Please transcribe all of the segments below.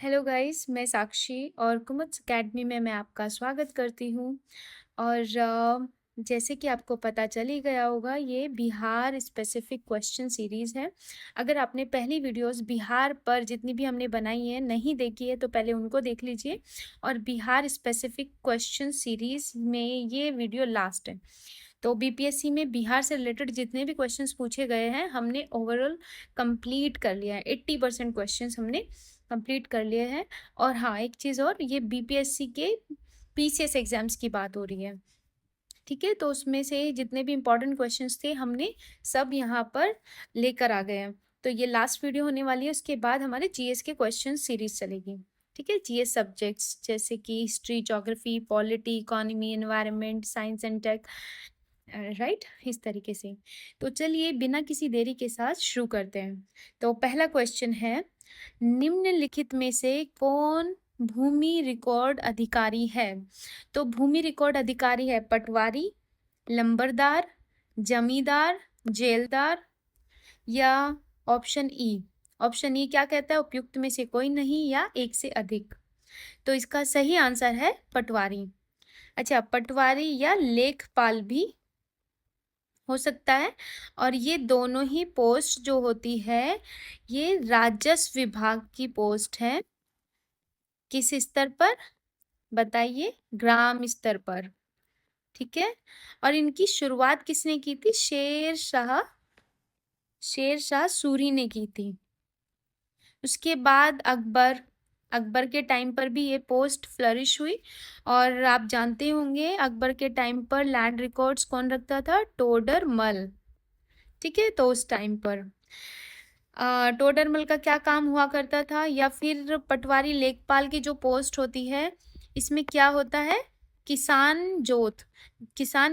Hello guys, मैं साक्षी और कुमुद्स academy में मैं आपका स्वागत करती हूँ। और जैसे कि आपको पता चल ही गया होगा, ये बिहार स्पेसिफिक क्वेश्चन सीरीज़ है। अगर आपने पहली वीडियोस बिहार पर जितनी भी हमने बनाई है नहीं देखी है तो पहले उनको देख लीजिए। और बिहार स्पेसिफिक क्वेश्चन सीरीज़ में ये वीडियो लास्ट है। तो बीपीएससी में बिहार से रिलेटेड जितने भी क्वेश्चंस पूछे गए हैं हमने ओवरऑल कंप्लीट कर लिया है। 80% क्वेश्चंस हमने कंप्लीट कर लिए हैं। और हाँ, एक चीज़ और, ये बीपीएससी के पीसीएस एग्जाम्स की बात हो रही है, ठीक है। तो उसमें से जितने भी इंपॉर्टेंट क्वेश्चंस थे हमने सब यहाँ पर लेकर आ गए हैं। तो ये लास्ट वीडियो होने वाली है, उसके बाद हमारे जीएस के क्वेश्चन सीरीज चलेगी, ठीक है। जीएस सब्जेक्ट्स जैसे कि history, geography, polity, economy, environment, science and tech, right, इस तरीके से। तो चलिए बिना किसी देरी के साथ शुरू करते हैं। तो पहला क्वेश्चन है, निम्नलिखित में से कौन भूमि रिकॉर्ड अधिकारी है? तो भूमि रिकॉर्ड अधिकारी है पटवारी, लंबरदार, जमींदार, जेलदार, या ऑप्शन ई। ऑप्शन ई क्या कहता है? उपयुक्त में से कोई नहीं या एक से अधिक। तो इसका सही आंसर है पटवारी। अच्छा, पटवारी या लेखपाल भी हो सकता है। और ये दोनों ही पोस्ट जो होती है ये राजस्व विभाग की पोस्ट है। किस स्तर पर बताइए? ग्राम स्तर पर, ठीक है। और इनकी शुरुआत किसने की थी? शेर शाह सूरी ने की थी। उसके बाद अकबर के टाइम पर भी ये पोस्ट फ्लरिश हुई। और आप जानते होंगे अकबर के टाइम पर लैंड रिकॉर्ड्स कौन रखता था? टोडरमल, ठीक है। तो उस टाइम पर टोडरमल का क्या काम हुआ करता था? या फिर पटवारी लेखपाल की जो पोस्ट होती है इसमें क्या होता है? किसान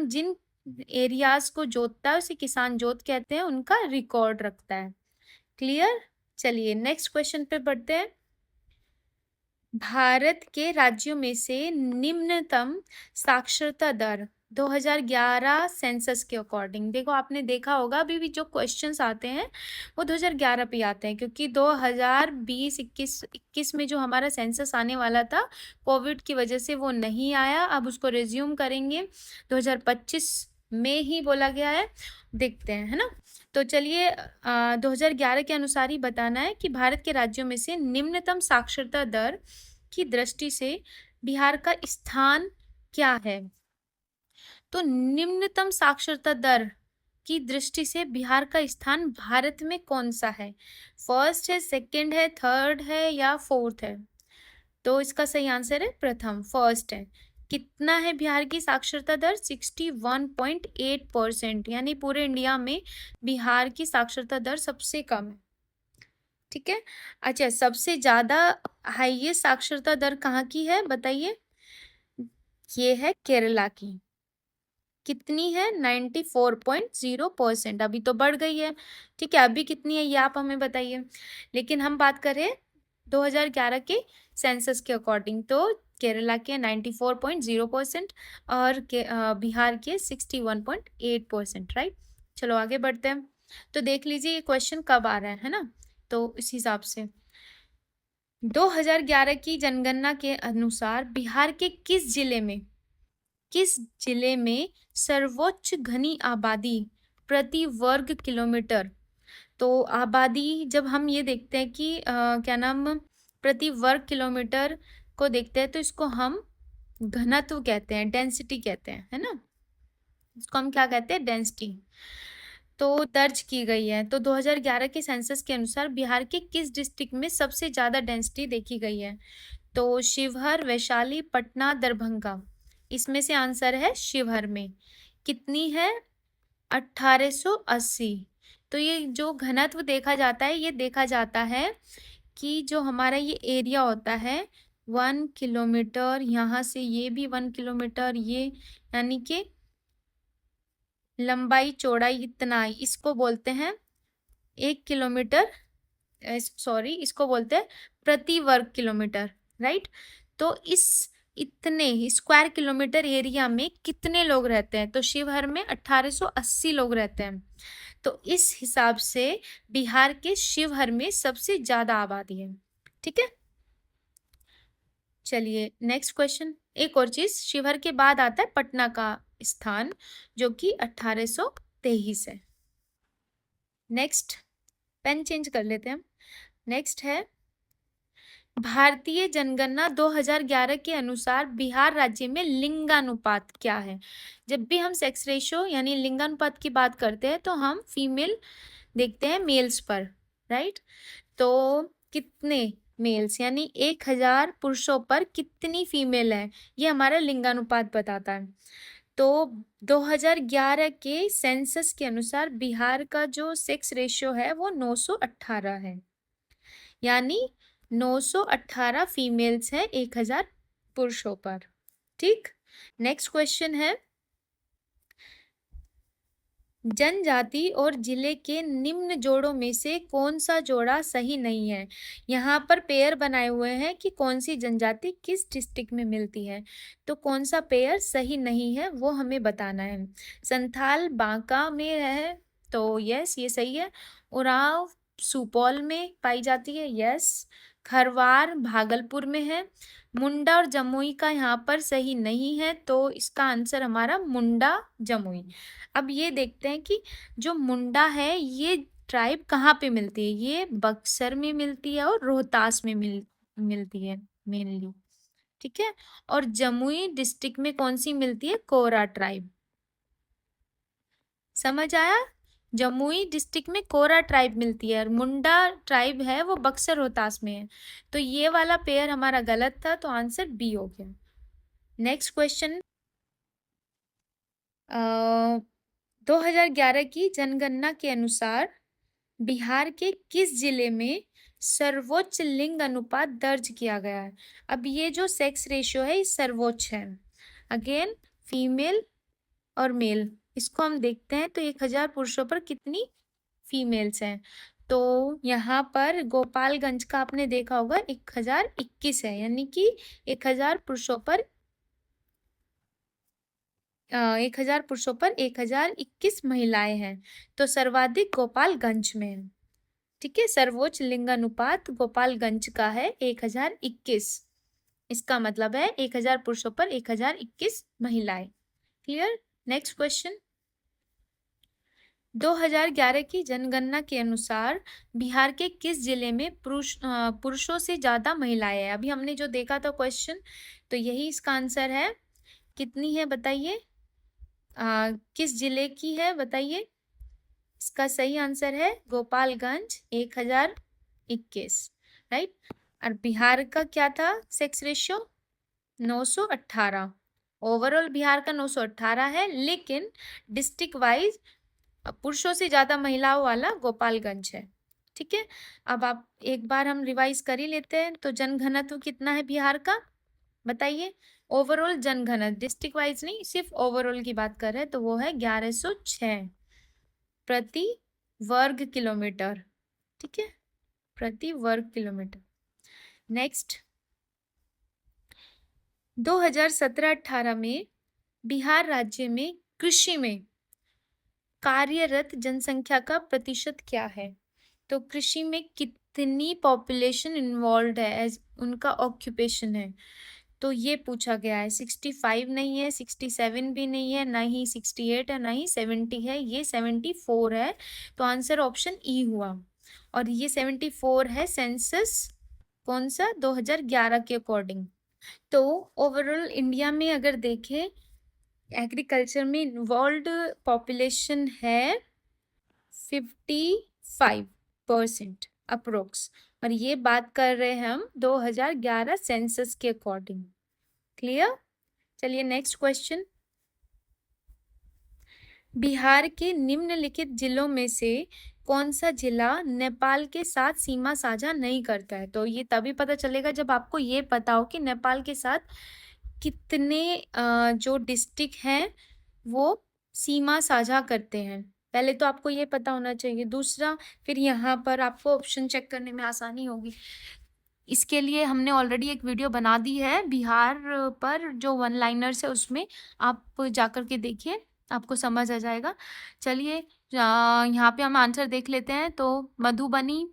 जिन एरियाज को जोतता है उसे किसान जोत कहते हैं, उनका रिकॉर्ड रखता है। क्लियर? चलिए नेक्स्ट क्वेश्चन पे बढ़ते हैं। भारत के राज्यों में से निम्नतम साक्षरता दर 2011 सेंसस के अकॉर्डिंग, देखो आपने देखा होगा अभी भी जो क्वेश्चंस आते हैं वो 2011 पे आते हैं, क्योंकि 2020-21 में जो हमारा सेंसस आने वाला था कोविड की वजह से वो नहीं आया। अब उसको रिज्यूम करेंगे 2025 में ही बोला गया है, देखते हैं, है ना। तो चलिए 2011 के अनुसार ही बताना है कि भारत के राज्यों में से निम्नतम साक्षरता दर की दृष्टि से बिहार का स्थान क्या है? तो निम्नतम साक्षरता दर की दृष्टि से बिहार का स्थान भारत में कौन सा है? फर्स्ट है, सेकंड है, थर्ड है या फोर्थ है? तो इसका सही आंसर है प्रथम, फर्स्ट है। कितना है बिहार की साक्षरता दर? 61.8%, यानी पूरे इंडिया में बिहार की साक्षरता दर सबसे कम है, ठीक है। अच्छा, सबसे ज्यादा हाईएस्ट साक्षरता दर कहाँ की है बताइए? ये है केरला की। कितनी है? 94.0%। अभी तो बढ़ गई है, ठीक है। अभी कितनी है ये आप हमें बताइए। लेकिन हम बात करें 2011 के सेंसस के अकॉर्डिंग, तो केरला के 94.0% और बिहार के 61.8%, राइट। चलो आगे बढ़ते हैं। तो देख लीजिए ये क्वेश्चन कब आ रहा है ना, तो इस हिसाब से 2011 की जनगणना के अनुसार बिहार के किस जिले में सर्वोच्च घनी आबादी प्रति वर्ग किलोमीटर? तो आबादी जब हम ये देखते हैं कि क्या नाम, प्रति वर्ग किलोमीटर को देखते हैं तो इसको हम घनत्व कहते हैं, डेंसिटी कहते हैं, है ना। इसको हम क्या कहते हैं? डेंसिटी। तो दर्ज की गई है। तो 2011 के सेंसस के अनुसार बिहार के किस डिस्ट्रिक्ट में सबसे ज्यादा डेंसिटी देखी गई है? तो शिवहर, वैशाली, पटना, दरभंगा। इसमें से आंसर है शिवहर में। कितनी है? 1880। तो ये जो घनत्व देखा जाता है ये देखा जाता है कि जो हमारा ये एरिया होता है 1 किलोमीटर, यहाँ से ये भी 1 किलोमीटर, ये यानी कि लंबाई चौड़ाई इतना, इसको बोलते हैं 1 किलोमीटर, सॉरी इसको बोलते हैं प्रति वर्ग किलोमीटर, राइट। तो इस इतने स्क्वायर किलोमीटर एरिया में कितने लोग रहते हैं? तो शिवहर में 1880 लोग रहते हैं। तो इस हिसाब से बिहार के शिवहर में सबसे ज्यादा आबादी है, ठीक है। चलिए नेक्स्ट क्वेश्चन। एक और चीज, शिवहर के बाद आता है पटना का स्थान, जो कि 1823 है। नेक्स्ट, पेन चेंज कर लेते हैं हम। नेक्स्ट है, भारतीय जनगणना 2011 के अनुसार बिहार राज्य में लिंगानुपात क्या है? जब भी हम सेक्स रेशो यानी लिंगानुपात की बात करते हैं तो हम फीमेल देखते हैं मेल्स पर, राइट? तो कितने मेल्स यानी 1000 पुरुषों पर कितनी फीमेल है, ये हमारा लिंगानुपात बताता है। तो 2011 के सेंसस के अनुसार बिहार का जो सेक्स रेशियो है वो 918 है, यानी 918 फीमेल्स हैं 1000 पुरुषों पर। ठीक। नेक्स्ट क्वेश्चन है, जनजाति और जिले के निम्न जोड़ों में से कौन सा जोड़ा सही नहीं है? यहाँ पर पेयर बनाए हुए हैं कि कौन सी जनजाति किस डिस्ट्रिक्ट में मिलती है, तो कौन सा पेयर सही नहीं है वो हमें बताना है। संथाल बांका में है तो यस ये सही है। उरांव सुपौल में पाई जाती है, यस। खरवार भागलपुर में है। मुंडा और जमुई का यहाँ पर सही नहीं है, तो इसका आंसर हमारा मुंडा जमुई। अब ये देखते हैं कि जो मुंडा है ये ट्राइब कहाँ पे मिलती है? ये बक्सर में मिलती है और रोहतास में मिलती है मेनली, ठीक है। और जमुई डिस्ट्रिक्ट में कौन सी मिलती है? कोरा ट्राइब। समझ आया? जमुई डिस्ट्रिक्ट में कोरा ट्राइब मिलती है और मुंडा ट्राइब है वो बक्सर रोहतास में है। तो ये वाला पेयर हमारा गलत था, तो आंसर बी हो गया। नेक्स्ट क्वेश्चन, 2011 की जनगणना के अनुसार बिहार के किस जिले में सर्वोच्च लिंग अनुपात दर्ज किया गया है? अब ये जो सेक्स रेशियो है ये सर्वोच्च है, अगेन फीमेल और मेल, इसको हम देखते हैं तो 1000 पुरुषों पर कितनी फीमेल्स हैं। तो यहाँ पर गोपालगंज का आपने देखा होगा 1021 है, यानी कि 1000 पुरुषों पर 1021 महिलाएं हैं। तो सर्वाधिक गोपालगंज में है, ठीक है। सर्वोच्च लिंगानुपात गोपालगंज का है 1021। इसका मतलब है 1000 पुरुषों पर 1021 महिलाएं। क्लियर? नेक्स्ट क्वेश्चन, 2011 की जनगणना के अनुसार बिहार के किस जिले में पुरुषों से ज्यादा महिलाएं हैं? अभी हमने जो देखा था क्वेश्चन, तो यही इसका आंसर है। कितनी है बताइए? किस जिले की है बताइए? इसका सही आंसर है गोपालगंज 1021, राइट। और बिहार का क्या था सेक्स रेशियो? 918। ओवरऑल बिहार का 918 है, लेकिन डिस्ट्रिक्ट वाइज पुरुषों से ज्यादा महिलाओं वाला गोपालगंज है, ठीक है। अब आप एक बार हम रिवाइज कर ही लेते हैं। तो जनघनत्व कितना है बिहार का बताइए? ओवरऑल जनघनत्व, डिस्ट्रिक्ट वाइज नहीं, सिर्फ ओवरऑल की बात कर रहे हैं, तो वो है 1106 प्रति वर्ग किलोमीटर, ठीक है, प्रति वर्ग किलोमीटर। नेक्स्ट, 2017-18 में बिहार राज्य में कृषि में कार्यरत जनसंख्या का प्रतिशत क्या है? तो कृषि में कितनी पॉपुलेशन इन्वॉल्व है एज उनका ऑक्यूपेशन है, तो ये पूछा गया है। 65 नहीं है, 67 भी नहीं है, ना ही 68 है, ना ही 70 है, ये 74 है। तो आंसर ऑप्शन ई हुआ। और ये 74 है सेंसस कौन सा? 2011 के अकॉर्डिंग। तो ओवरऑल इंडिया में अगर देखें एग्रीकल्चर में इन्वॉल्व पॉपुलेशन है 55% अप्रोक्स, और ये बात कर रहे हैं हम 2011 सेंसस के अकॉर्डिंग। क्लियर? चलिए नेक्स्ट क्वेश्चन, बिहार के निम्नलिखित जिलों में से कौन सा जिला नेपाल के साथ सीमा साझा नहीं करता है? तो ये तभी पता चलेगा जब आपको ये पता हो कि नेपाल के साथ कितने जो डिस्ट्रिक्ट हैं वो सीमा साझा करते हैं। पहले तो आपको ये पता होना चाहिए। दूसरा, फिर यहाँ पर आपको ऑप्शन चेक करने में आसानी होगी। इसके लिए हमने ऑलरेडी एक वीडियो बना दी है बिहार पर, जो वन लाइनर्स है उसमें आप जाकर के देखिए, आपको समझ आ जाएगा। चलिए यहाँ पे हम आंसर देख लेते हैं। तो मधुबनी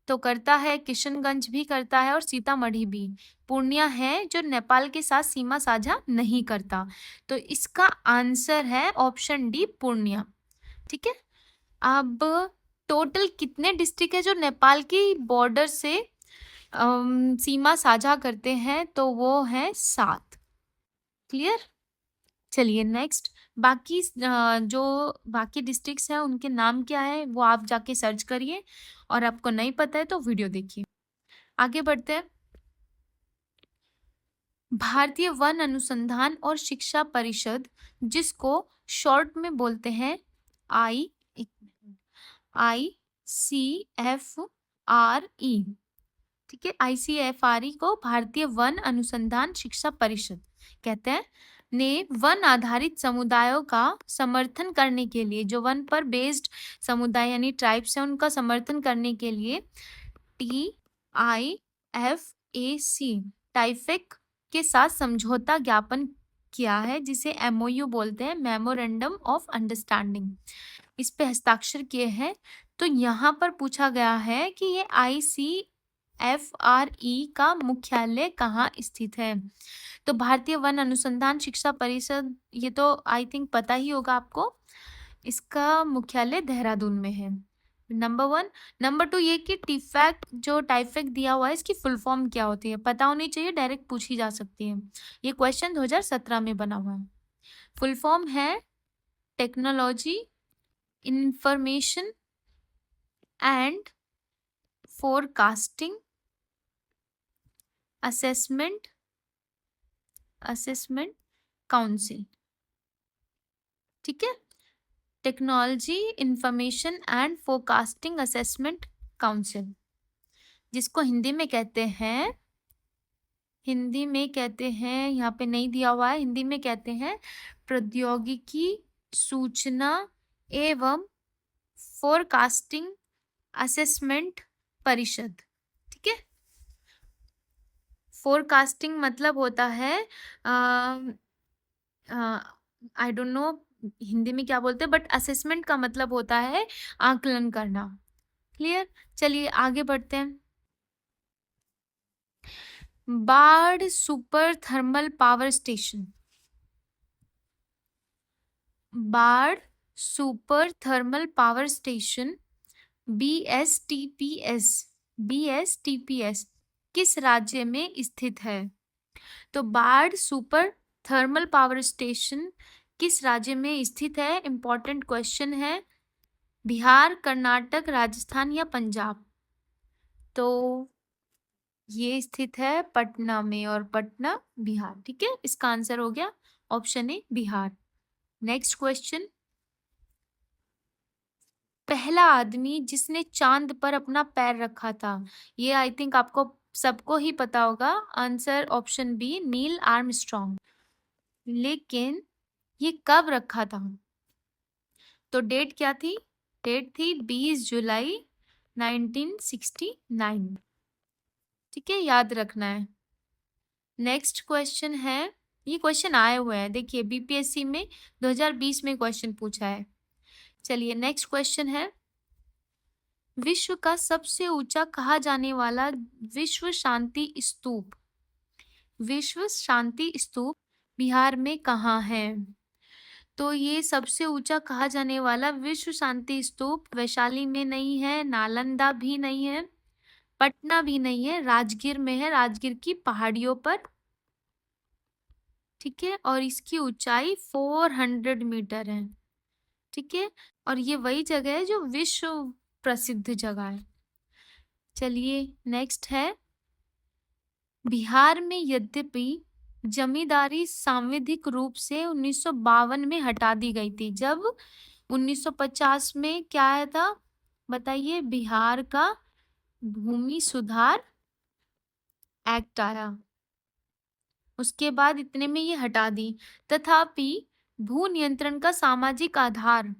तो करता है, किशनगंज भी करता है और सीतामढ़ी भी। पूर्णिया है जो नेपाल के साथ सीमा साझा नहीं करता। तो इसका आंसर है ऑप्शन डी, पूर्णिया। ठीक है। अब टोटल कितने डिस्ट्रिक्ट है जो नेपाल की बॉर्डर से सीमा साझा करते हैं? तो वो है 7। क्लियर। चलिए नेक्स्ट। बाकी जो बाकी डिस्ट्रिक्ट्स हैं उनके नाम क्या है वो आप जाके सर्च करिए, और आपको नहीं पता है तो वीडियो देखिए। आगे बढ़ते हैं। भारतीय वन अनुसंधान और शिक्षा परिषद, जिसको शॉर्ट में बोलते हैं आई ICFRE। ठीक है, ICFRE को भारतीय वन अनुसंधान शिक्षा परिषद कहते हैं, ने वन आधारित समुदायों का समर्थन करने के लिए, जो वन पर बेस्ड समुदाय यानी ट्राइब्स हैं उनका समर्थन करने के लिए TIFAC टाइफेक के साथ समझौता ज्ञापन किया है, जिसे MOU बोलते हैं, मेमोरेंडम ऑफ अंडरस्टैंडिंग। इस पे हस्ताक्षर किए हैं। तो यहाँ पर पूछा गया है कि ये ICFRE का मुख्यालय कहाँ स्थित है? तो भारतीय वन अनुसंधान शिक्षा परिषद, ये तो आई थिंक पता ही होगा आपको, इसका मुख्यालय देहरादून में है। नंबर 1। नंबर 2 ये कि टीफैक जो टाइफेक दिया हुआ है, इसकी फुल फॉर्म क्या होती है? पता होनी चाहिए, डायरेक्ट पूछी जा सकती है। ये क्वेश्चन 2017 में बना हुआ है। फुल फॉर्म है technology information and forecasting assessment council. ठीक है, technology information and forecasting assessment council, जिसको हिंदी में कहते हैं, यहाँ पे नहीं दिया हुआ है, हिंदी में कहते हैं प्रौद्योगिकी सूचना एवं फोरकास्टिंग असेसमेंट परिषद। ठीक है, फोरकास्टिंग मतलब होता है आई डोंट नो हिंदी में क्या बोलते हैं, बट असेसमेंट का मतलब होता है आकलन करना। क्लियर। चलिए आगे बढ़ते हैं। बाढ़ सुपर थर्मल पावर स्टेशन, बाढ़ super thermal power station BSTPS किस राज्य में स्थित है? तो बाढ़ सुपर थर्मल पावर स्टेशन किस राज्य में स्थित है? इंपॉर्टेंट क्वेश्चन है। बिहार, कर्नाटक, राजस्थान या पंजाब? तो ये स्थित है पटना में, और पटना बिहार। ठीक है, इसका आंसर हो गया option A, Bihar. Next question. पहला आदमी जिसने चांद पर अपना पैर रखा था, ये आई थिंक आपको सबको ही पता होगा। Answer option B, Neil Armstrong. लेकिन ये कब रखा था? तो डेट क्या थी? डेट थी 20 जुलाई 1969। ठीक है, याद रखना है। नेक्स्ट क्वेश्चन है, ये क्वेश्चन आए हुए हैं, देखिए BPSC में 2020 में क्वेश्चन पूछा है। चलिए नेक्स्ट क्वेश्चन है, विश्व का सबसे ऊंचा कहा जाने वाला विश्व शांति स्तूप, विश्व शांति स्तूप बिहार में कहाँ है? तो ये सबसे ऊंचा कहा जाने वाला विश्व शांति स्तूप वैशाली में नहीं है, नालंदा भी नहीं है, पटना भी नहीं है, राजगीर में है, राजगीर की पहाड़ियों पर। ठीक है, और इसकी ऊंचाई 400 मीटर है। ठीक है, और ये वही जगह है जो विश्व प्रसिद्ध जगह है। चलिए नेक्स्ट है, बिहार में यद्यपि जमींदारी सांविधिक रूप से 1952 में हटा दी गई थी, जब 1950 में क्या आया था बताइए? बिहार का भूमि सुधार एक्ट आया, उसके बाद इतने में ये हटा दी। तथापि भू नियंत्रण का सामाजिक आधार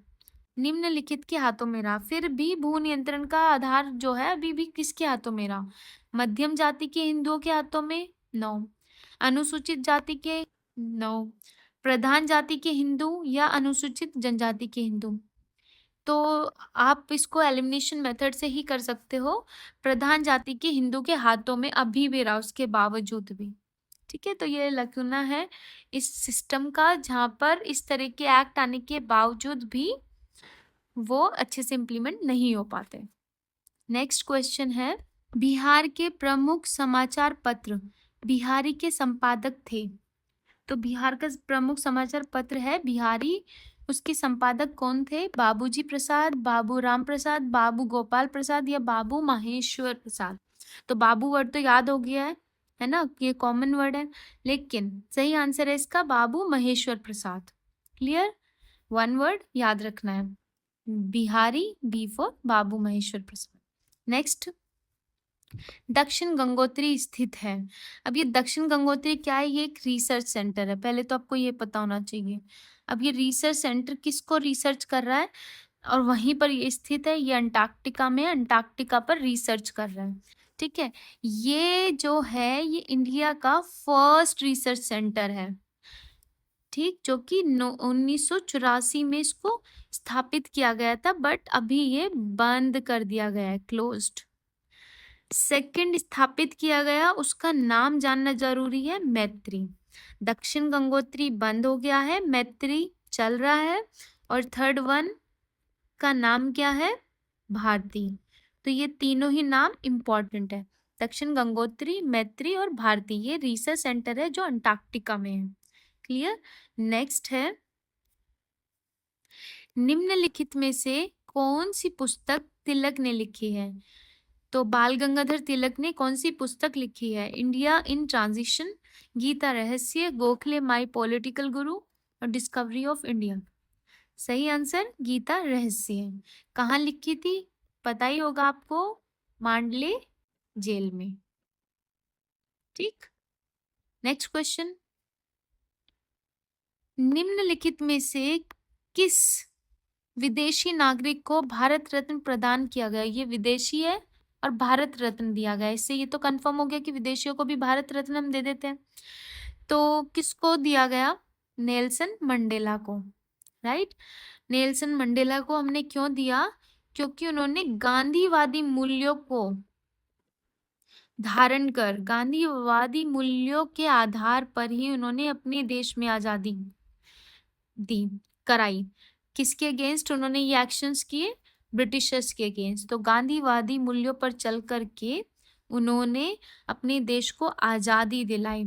निम्नलिखित के हाथों में रहा। फिर भी भू नियंत्रण का आधार जो है अभी भी किसके हाथों में रहा? मध्यम जाति के हिंदुओं के हाथों में? नो। अनुसूचित जाति के? नो। प्रधान जाति के हिंदू या अनुसूचित जनजाति के हिंदू? तो आप इसको एलिमिनेशन मेथड से ही कर सकते हो, प्रधान जाति के हिंदू के हाथों में अभी भी रहा उसके बावजूद भी। ठीक है, तो ये लकुना है इस सिस्टम का, जहाँ पर इस तरह के एक्ट आने के बावजूद भी वो अच्छे से इम्प्लीमेंट नहीं हो पाते। नेक्स्ट क्वेश्चन है, बिहार के प्रमुख समाचार पत्र बिहारी के संपादक थे। तो बिहार का प्रमुख समाचार पत्र है बिहारी, उसके संपादक कौन थे? बाबूजी प्रसाद, बाबू राम प्रसाद, बाबू गोपाल प्रसाद या बाबू महेश्वर प्रसाद। तो बाबू वर्ड तो याद हो गया है ना, ये कॉमन वर्ड है, लेकिन सही आंसर है इसका Babu Maheshwar Prasad. Clear, one word याद रखना है, Bihari, B for Babu Maheshwar Prasad. Next, Dakshin Gangotri स्थित है। अब ये दक्षिण गंगोत्री क्या है? ये एक रिसर्च सेंटर है, पहले तो आपको ये पता होना चाहिए। अब ये रिसर्च सेंटर किसको रिसर्च कर रहा है और वहीं पर ये स्थित है, ये अंटार्कटिका में, अंटार्कटिका पर रिसर्च कर रहा है। ठीक है, ये जो है ये इंडिया का फर्स्ट रिसर्च सेंटर है, ठीक, जो कि 1984 में इसको स्थापित किया गया था, बट अभी ये बंद कर दिया गया है, क्लोज्ड। सेकंड स्थापित किया गया, उसका नाम जानना जरूरी है, मैत्री। दक्षिण गंगोत्री बंद हो गया है, मैत्री चल रहा है, और थर्ड वन का नाम क्या है? भारती। तो ये तीनों ही नाम इंपॉर्टेंट है, दक्षिण गंगोत्री, मैत्री और भारती। ये रिसर्च सेंटर है जो अंटार्कटिका में है। क्लियर। नेक्स्ट है, निम्नलिखित में से कौन सी पुस्तक तिलक ने लिखी है? तो बाल गंगाधर तिलक ने कौन सी पुस्तक लिखी है? इंडिया इन ट्रांजिशन, गीता रहस्य, गोखले माई पॉलिटिकल गुरु और डिस्कवरी ऑफ इंडिया। सही आंसर गीता रहस्य है। कहाँ लिखी थी? पता ही होगा आपको, मांडले जेल में। ठीक, नेक्स्ट क्वेश्चन, निम्नलिखित में से किस विदेशी नागरिक को भारत रत्न प्रदान किया गया? ये विदेशी है और भारत रत्न दिया गया, इससे ये तो कंफर्म हो गया कि विदेशियों को भी भारत रत्न हम दे देते हैं। तो किसको दिया गया? नेल्सन मंडेला को, राइट। नेल्सन मंडेला को हमने क्यों दिया? क्योंकि उन्होंने गांधीवादी मूल्यों को धारण कर, गांधीवादी मूल्यों के आधार पर ही उन्होंने अपने देश में आजादी दी, कराई। किसके अगेंस्ट उन्होंने ये एक्शंस किए? ब्रिटिशर्स के अगेंस्ट। तो गांधीवादी मूल्यों पर चल करके उन्होंने अपने देश को आजादी दिलाई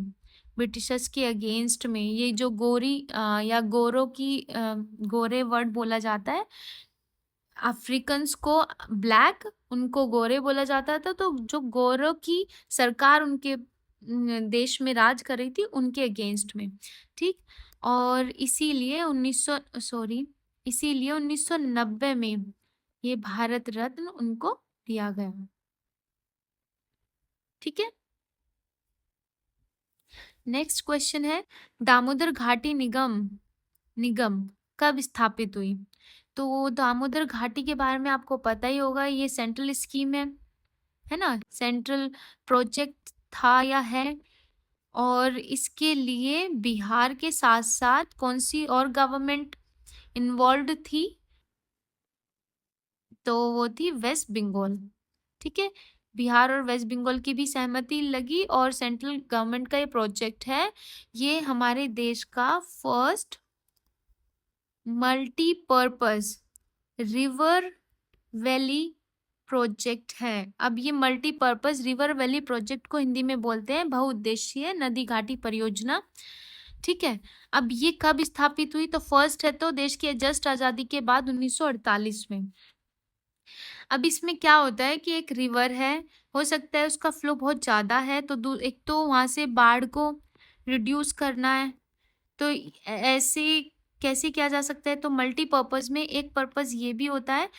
ब्रिटिशर्स के अगेंस्ट में। ये जो गोरी या गोरों की गोरे वर्ड बोला जाता है, अफ्रीकन्स को ब्लैक, उनको गोरे बोला जाता था, तो जो गोरों की सरकार उनके देश में राज कर रही थी, उनके अगेंस्ट में। ठीक, और इसीलिए 1990 में ये भारत रत्न उनको दिया गया। ठीक है, नेक्स्ट क्वेश्चन है, दामोदर घाटी निगम निगम कब स्थापित हुई? तो दामोदर घाटी के बारे में आपको पता ही होगा, ये सेंट्रल स्कीम है ना, सेंट्रल प्रोजेक्ट था या है, और इसके लिए बिहार के साथ साथ कौन सी और गवर्नमेंट इन्वॉल्व थी? तो वो थी वेस्ट बंगाल। ठीक है, बिहार और वेस्ट बंगाल की भी सहमति लगी, और सेंट्रल गवर्नमेंट का ये प्रोजेक्ट है, ये हमारे देश का first multipurpose river valley project है। अब ये मल्टीपर्पज रिवर वैली प्रोजेक्ट को हिंदी में बोलते हैं बहुउद्देशीय नदी घाटी परियोजना। ठीक है, अब ये कब स्थापित हुई? तो फर्स्ट है तो देश की जस्ट आजादी के बाद 1948 में। अब इसमें क्या होता है कि एक रिवर है, हो सकता है उसका फ्लो बहुत ज़्यादा है, तो एक तो वहाँ से बाढ़ को रिड्यूस करना है, तो ऐसे कैसे किया जा सकता है? तो मल्टीपर्पज़ में एक पर्पज़ ये भी होता है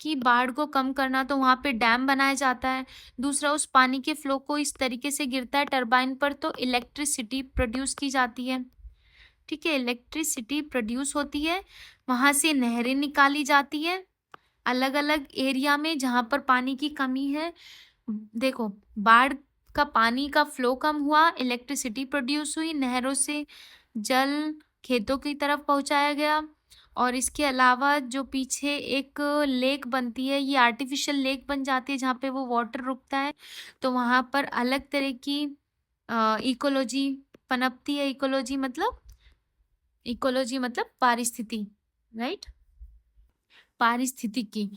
कि बाढ़ को कम करना, तो वहाँ पे डैम बनाया जाता है। दूसरा, उस पानी के फ्लो को इस तरीके से गिरता है टरबाइन पर, तो इलेक्ट्रिसिटी प्रोड्यूस की जाती है। ठीक है, इलेक्ट्रिसिटी प्रोड्यूस होती है, वहाँ से नहरें निकाली जाती है अलग अलग एरिया में जहाँ पर पानी की कमी है। देखो, बाढ़ का पानी का फ्लो कम हुआ, इलेक्ट्रिसिटी प्रोड्यूस हुई, नहरों से जल खेतों की तरफ पहुंचाया गया, और इसके अलावा जो पीछे एक लेक बनती है, ये आर्टिफिशियल लेक बन जाती है जहाँ पे वो वाटर रुकता है, तो वहाँ पर अलग तरह की इकोलॉजी पनपती है। इकोलॉजी मतलब पारिस्थिति, राइट? पारिस्थितिकी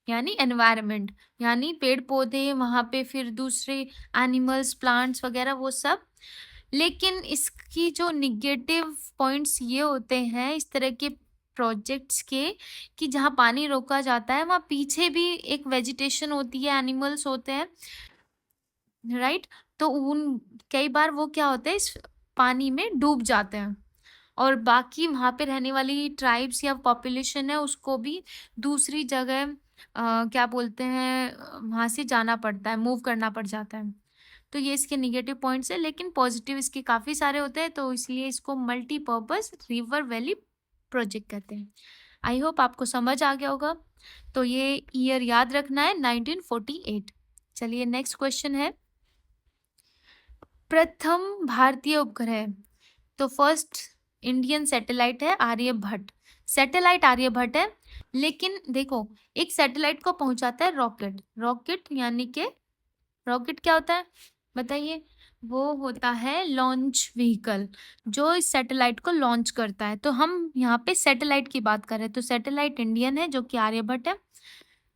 यानी एनवायरनमेंट, यानी पेड़ पौधे वहाँ पे, फिर दूसरे एनिमल्स, प्लांट्स वगैरह वो सब। लेकिन इसकी जो निगेटिव पॉइंट्स ये होते हैं इस तरह के प्रोजेक्ट्स के, कि जहाँ पानी रोका जाता है वहाँ पीछे भी एक वेजिटेशन होती है, एनिमल्स होते हैं, राइट? तो उन कई बार वो क्या होता है, इस पानी में डूब जाते हैं, और बाकी वहाँ पे रहने वाली ट्राइब्स या पॉपुलेशन है उसको भी दूसरी जगह क्या बोलते हैं, वहाँ से जाना पड़ता है, मूव करना पड़ जाता है। तो ये इसके नेगेटिव पॉइंट्स है, लेकिन पॉजिटिव इसके काफ़ी सारे होते हैं, तो इसलिए इसको मल्टीपर्पज़ रिवर वैली प्रोजेक्ट कहते हैं। आई होप आपको समझ आ गया होगा। तो ये ईयर याद रखना है 1948। चलिए नेक्स्ट क्वेश्चन है, प्रथम भारतीय उपग्रह। तो फर्स्ट इंडियन सैटेलाइट है आर्यभट्ट। सैटेलाइट आर्यभट्ट है, लेकिन देखो एक सैटेलाइट को पहुंचाता है रॉकेट। रॉकेट यानी कि रॉकेट क्या होता है बताइए? वो होता है लॉन्च व्हीकल जो इस सैटेलाइट को लॉन्च करता है। तो हम यहाँ पे सैटेलाइट की बात कर रहे हैं, तो सैटेलाइट इंडियन है जो कि आर्यभट्ट है।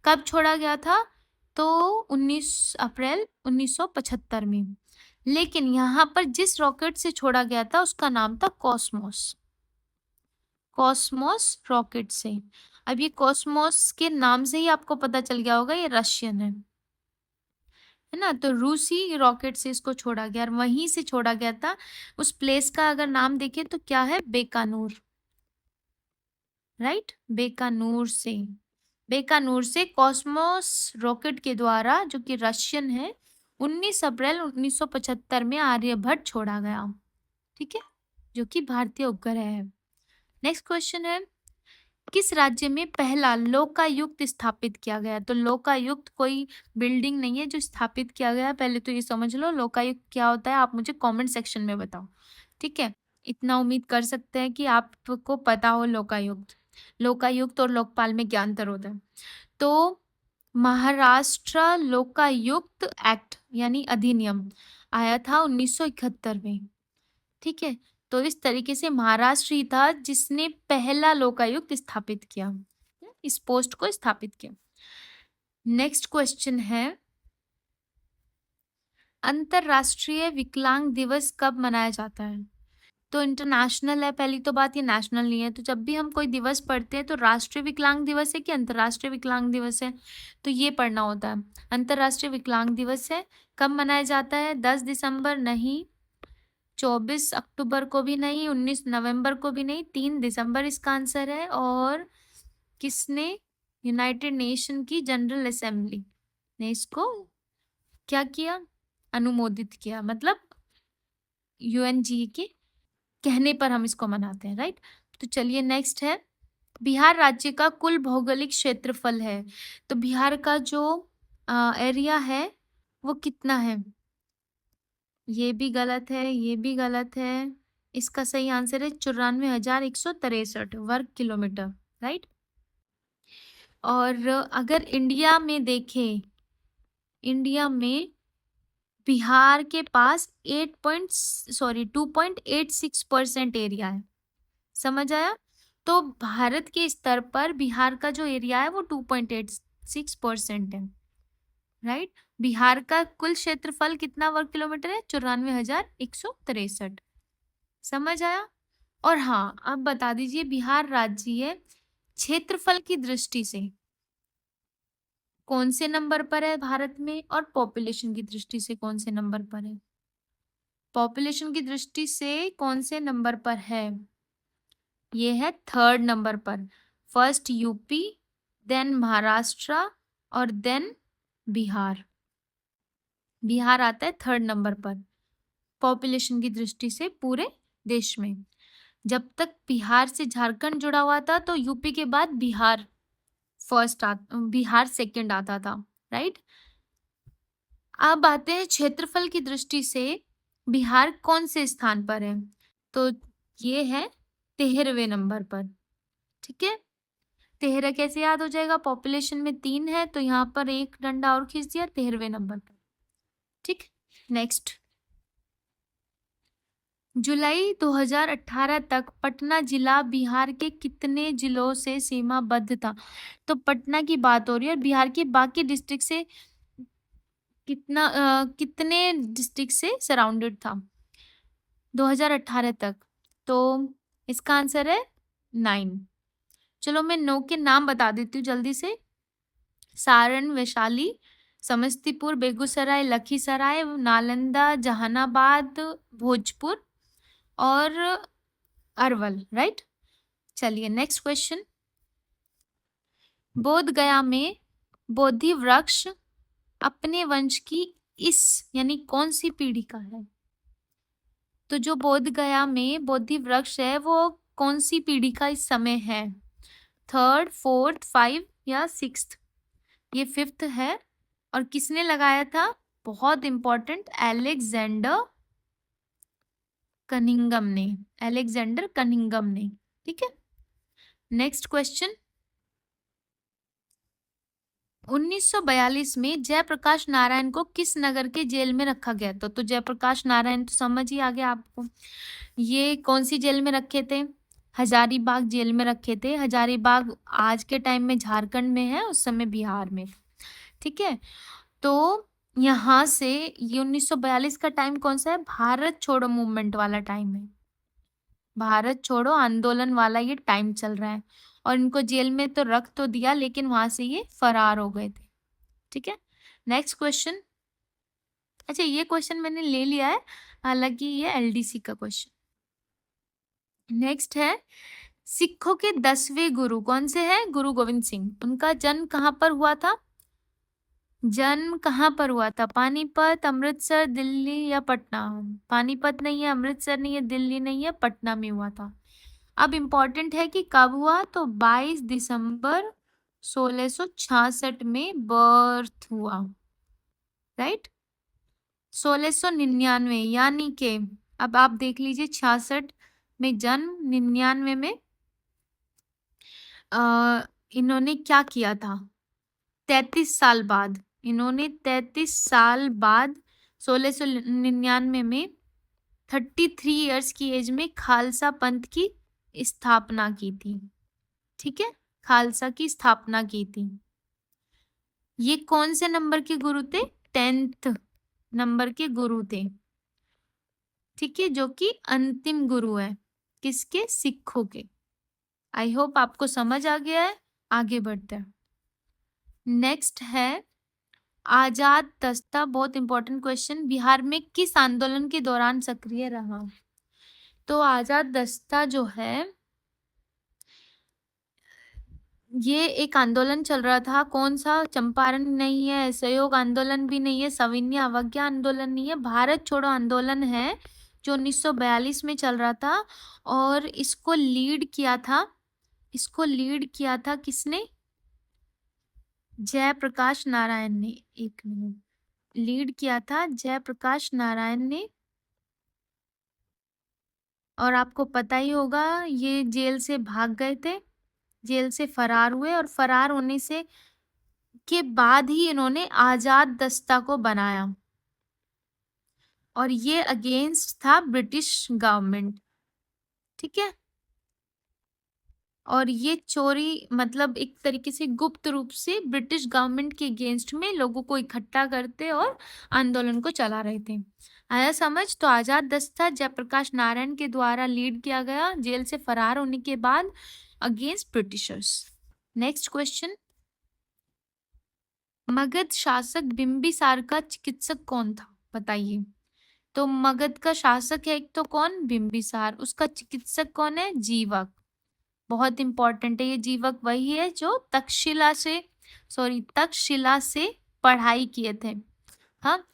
कब छोड़ा गया था? तो 19 अप्रैल 1975 में। लेकिन यहाँ पर जिस रॉकेट से छोड़ा गया था उसका नाम था कॉस्मोस। कॉस्मोस रॉकेट से। अब ये कॉस्मोस के नाम से ही आपको पता चल गया होगा ये रशियन है ना? तो रूसी रॉकेट से इसको छोड़ा गया और वहीं से छोड़ा गया था। उस प्लेस का अगर नाम देखें तो क्या है? बेकानूर, राइट? बेकानूर से कॉस्मोस रॉकेट के द्वारा, जो कि रशियन है, 19 अप्रैल 1975 में आर्यभट्ट छोड़ा गया, ठीक है, जो कि भारतीय उपग्रह है। नेक्स्ट क्वेश्चन है, किस राज्य में पहला लोकायुक्त स्थापित किया गया? तो लोकायुक्त कोई बिल्डिंग नहीं है जो स्थापित किया गया है, पहले तो ये समझ लो। लोकायुक्त क्या होता है आप मुझे कमेंट सेक्शन में बताओ, ठीक है? इतना उम्मीद कर सकते हैं कि आपको पता हो लोकायुक्त और लोकपाल में क्या अंतर होता है। तो महाराष्ट्र लोकायुक्त एक्ट यानी अधिनियम आया था 1971 में, ठीक है? तो इस तरीके से महाराष्ट्र ही था जिसने पहला लोकायुक्त स्थापित किया, इस पोस्ट को स्थापित किया। नेक्स्ट क्वेश्चन है, अंतरराष्ट्रीय विकलांग दिवस कब मनाया जाता है? तो इंटरनेशनल है, पहली तो बात, ये नेशनल नहीं है। तो जब भी हम कोई दिवस पढ़ते हैं तो राष्ट्रीय विकलांग दिवस है कि अंतरराष्ट्रीय विकलांग दिवस है, तो ये पढ़ना होता है। अंतरराष्ट्रीय विकलांग दिवस है। कब मनाया जाता है? 10 दिसंबर नहीं, 24 अक्टूबर को भी नहीं, 19 नवंबर को भी नहीं, 3 दिसंबर इसका आंसर है। और किसने? यूनाइटेड नेशन की जनरल असेंबली ने इसको क्या किया? अनुमोदित किया, मतलब यूएनजी के कहने पर हम इसको मनाते हैं, राइट? तो चलिए नेक्स्ट है, बिहार राज्य का कुल भौगोलिक क्षेत्रफल है। तो बिहार का जो एरिया है वो कितना है? ये भी गलत है, ये भी गलत है। इसका सही आंसर है 94,163 वर्ग किलोमीटर, राइट? और अगर इंडिया में देखें, इंडिया में बिहार के पास 2.86% एरिया है। समझ आया? तो भारत के स्तर पर बिहार का जो एरिया है वो 2.86% है, राइट? बिहार का कुल क्षेत्रफल कितना वर्ग किलोमीटर है? 94,163। समझ आया? और हाँ, अब बता दीजिए बिहार राज्य क्षेत्रफल की दृष्टि से कौन से नंबर पर है भारत में, और पॉपुलेशन की दृष्टि से कौन से नंबर पर है? पॉपुलेशन की दृष्टि से कौन से नंबर पर है? ये है 3rd नंबर पर। फर्स्ट यूपी, देन महाराष्ट्र और देन बिहार। बिहार आता है 3rd नंबर पर पॉपुलेशन की दृष्टि से पूरे देश में। जब तक बिहार से झारखंड जुड़ा हुआ था तो यूपी के बाद बिहार बिहार सेकंड आता था, राइट? अब आते हैं क्षेत्रफल की दृष्टि से बिहार कौन से स्थान पर है? तो ये है 13वें नंबर पर, ठीक है, तेरह कैसे याद हो जाएगा, पॉपुलेशन में 3 है तो यहाँ पर एक डंडा और खींच दिया 13वें नंबर पर। ठीक, नेक्स्ट, जुलाई 2018 तक पटना जिला बिहार के कितने जिलों से सीमाबद्ध था? तो पटना की बात हो रही है और बिहार के बाकी डिस्ट्रिक्ट से कितने डिस्ट्रिक्ट से सराउंडेड था 2018 तक? तो इसका आंसर है 9। चलो मैं 9 के नाम बता देती हूँ जल्दी से। सारण, वैशाली, समस्तीपुर, बेगूसराय, लखीसराय, नालंदा, जहानाबाद, भोजपुर और अरवल, राइट। चलिए नेक्स्ट क्वेश्चन, बोध गया में बोधि वृक्ष अपने वंश की इस यानी कौन सी पीढ़ी का है? तो जो बोध गया में बोधि वृक्ष है वो कौन सी पीढ़ी का इस समय है? 3rd, 4th, 5 या 6th? ये 5th है और किसने लगाया था? बहुत इंपॉर्टेंट, अलेक्जेंडर कनिंगम ने, अलेक्जेंडर कनिंगम ने। ठीक है, नेक्स्ट क्वेश्चन, 1942 में जयप्रकाश नारायण को किस नगर के जेल में रखा गया था? तो जयप्रकाश नारायण तो समझ ही आ गया आपको, ये कौन सी जेल में रखे थे? हजारीबाग जेल में रखे थे। हजारीबाग आज के टाइम में झारखंड में है, उस समय बिहार में। ठीक है, तो यहाँ से ये 1942 का टाइम कौन सा है? भारत छोड़ो मूवमेंट वाला टाइम है, भारत छोड़ो आंदोलन वाला ये टाइम चल रहा है। और इनको जेल में तो रख तो दिया लेकिन वहां से ये फरार हो गए थे। ठीक है, नेक्स्ट क्वेश्चन। अच्छा, ये क्वेश्चन मैंने ले लिया है, हालांकि ये एलडीसी का क्वेश्चन। नेक्स्ट है, सिखों के 10वें गुरु कौन से हैं? गुरु गोविंद सिंह। उनका जन्म कहाँ पर हुआ था? जन्म कहाँ पर हुआ था? पानीपत, अमृतसर, दिल्ली या पटना? पानीपत नहीं है, अमृतसर नहीं है, दिल्ली नहीं है, पटना में हुआ था। अब इम्पोर्टेंट है कि कब हुआ, तो 22 दिसंबर 1666 में बर्थ हुआ, राइट। 1699 यानी कि अब आप देख लीजिए, 66 में जन्म, 99 में इन्होंने क्या किया था? 33 साल बाद, इन्होंने 33 साल बाद 1699 में 33 ईयर्स की एज में खालसा पंथ की स्थापना की थी। ठीक है, खालसा की स्थापना की थी। ये कौन से नंबर के गुरु थे? 10th नंबर के गुरु थे। ठीक है, जो कि अंतिम गुरु है किसके? सिखों के। आई होप आपको समझ आ गया है, आगे बढ़ते हैं। नेक्स्ट है, आजाद दस्ता, बहुत इंपॉर्टेंट क्वेश्चन, बिहार में किस आंदोलन के दौरान सक्रिय रहा? तो आजाद दस्ता जो है ये एक आंदोलन चल रहा था, कौन सा? चंपारण नहीं है, असहयोग आंदोलन भी नहीं है, सविनय अवज्ञा आंदोलन नहीं है, भारत छोड़ो आंदोलन है जो 1942 में चल रहा था। और इसको लीड किया था किसने? जयप्रकाश नारायण ने। एक मिनट, लीड किया था जयप्रकाश नारायण ने। और आपको पता ही होगा ये जेल से भाग गए थे, जेल से फरार हुए और फरार होने से के बाद ही इन्होंने आजाद दस्ता को बनाया और ये अगेंस्ट था ब्रिटिश गवर्नमेंट। ठीक है, और ये चोरी मतलब एक तरीके से गुप्त रूप से ब्रिटिश गवर्नमेंट के अगेंस्ट में लोगों को इकट्ठा करते और आंदोलन को चला रहे थे। आया समझ? तो आजाद दस्ता जयप्रकाश नारायण के द्वारा लीड किया गया जेल से फरार होने के बाद against Britishers. Next question, Magadh शासक बिंबिसार का चिकित्सक कौन था? बताइए। तो मगध का शासक है एक तो कौन? बिंबिसार। उसका चिकित्सक कौन है? जीवक। बहुत इंपॉर्टेंट है ये जीवक, वही है जो तक्षशिला से पढ़ाई किए थे। हाँ,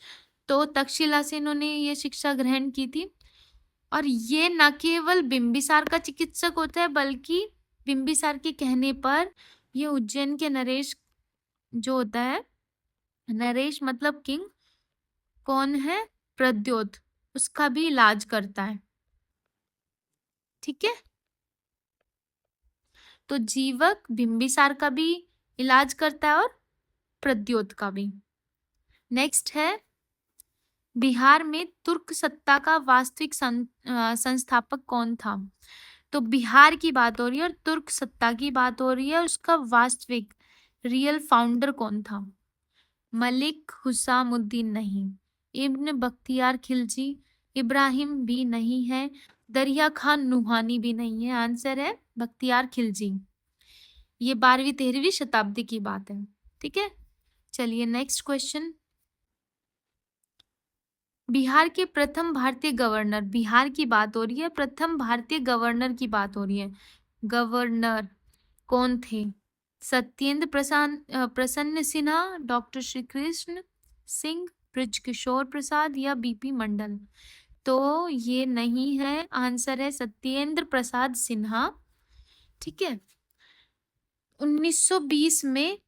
तो तक्षशिला से इन्होंने ये शिक्षा ग्रहण की थी। और ये न केवल बिंबिसार का चिकित्सक होता है बल्कि बिंबिसार के कहने पर ये उज्जैन के नरेश जो होता है, नरेश मतलब किंग, कौन है? प्रद्योत, उसका भी इलाज करता है। ठीक है, तो जीवक बिंबिसार का भी इलाज करता है और प्रद्योत का भी। नेक्स्ट है, बिहार में तुर्क सत्ता का वास्तविक संस्थापक कौन था? तो बिहार की बात हो रही है और तुर्क सत्ता की बात हो रही है, उसका वास्तविक रियल फाउंडर कौन था? मलिक हुसामुद्दीन नहीं, इब्न बख्तियार खिलजी, इब्राहिम भी नहीं है, दरिया खान नुहानी भी नहीं है। आंसर है बख्तियार खिलजी। ये 12वीं-13वीं शताब्दी की बात है। ठीक है, चलिए नेक्स्ट क्वेश्चन। बिहार के प्रथम भारतीय गवर्नर, बिहार की बात हो रही है, प्रथम भारतीय गवर्नर की बात हो रही है, गवर्नर कौन थे? सत्येंद्र प्रसन्न सिन्हा, डॉक्टर श्री कृष्ण सिंह, बृजकिशोर प्रसाद या बीपी मंडल? तो ये नहीं है, आंसर है सत्येंद्र प्रसाद सिन्हा। ठीक है, 1920 में